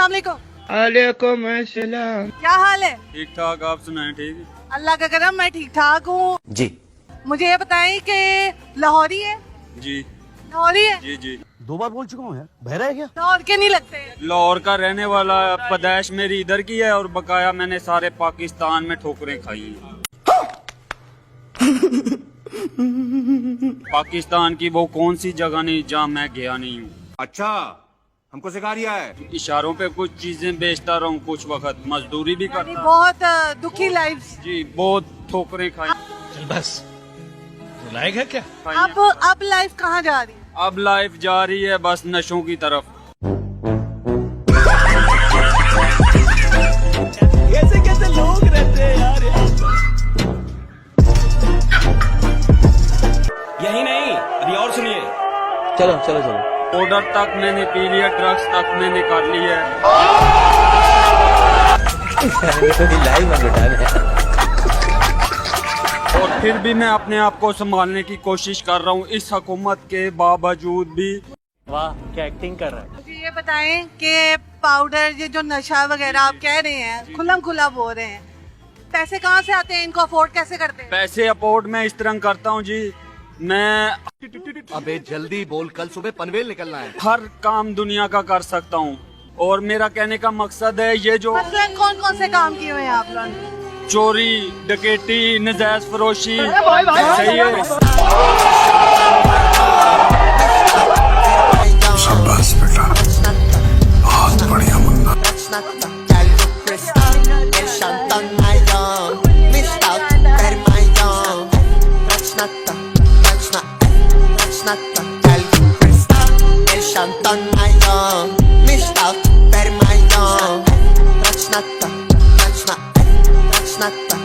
अस्सलाम वालेकुम। वालेकुम अस्सलाम। क्या हाल है? ठीक ठाक, आप सुनाएं? ठीक है अल्लाह का करम, मैं ठीक ठाक हूँ जी। मुझे ये बताएं कि लाहौरी है? जी लाहौरी है? जी जी। 2 बार बोल चुका हूँ यार, बहरा है क्या? लाहौर के नहीं लगते? लाहौर का रहने वाला, पैदाइश मेरी इधर की है और बकाया मैंने सारे पाकिस्तान में ठोकरें खाई हैं। पाकिस्तान की वो कौन सी जगह नहीं जहाँ मैं गया नहीं हूँ। अच्छा, हमको सिखा रिया है। इशारों पे कुछ चीजें बेचता रहूँ, कुछ वक्त मजदूरी भी यानी करता। बहुत दुखी लाइफ। जी, बहुत ठोकरें खाई बस लायक है क्या? अब लाइफ कहाँ जा रही है? अब लाइफ जा रही है बस नशों की तरफ। कैसे कैसे लोग रहते हैं यार। यही नहीं, अभी और सुनिए। चलो चलो चलो। ऑर्डर तक मैंने पी लिया, ड्रग्स तक मैंने कर ली है। लाइव में बेटा है। और फिर भी मैं अपने आप को संभालने की कोशिश कर रहा हूँ इस हुकूमत के बावजूद भी। वाह क्या एक्टिंग कर रहा है। मुझे ये बताएं कि पाउडर, ये जो नशा वगैरह आप कह रहे हैं, खुल्लम खुल्ला बोल रहे हैं, पैसे कहाँ से आते हैं? इनको अफोर्ड कैसे करते हैं? पैसे अफोर्ड मैं इस तरह करता हूँ जी, मैं अबे जल्दी बोल, कल सुबह पनवेल निकलना है। हर काम दुनिया का कर सकता हूँ और मेरा कहने का मकसद है ये जो मतलब कौन कौन से काम किए हुए हैं आप लोगों ने? चोरी, डकैती, नजायज फरोशी, सही है। शाबाश बेटा, बहुत बढ़िया मुन्ना। Not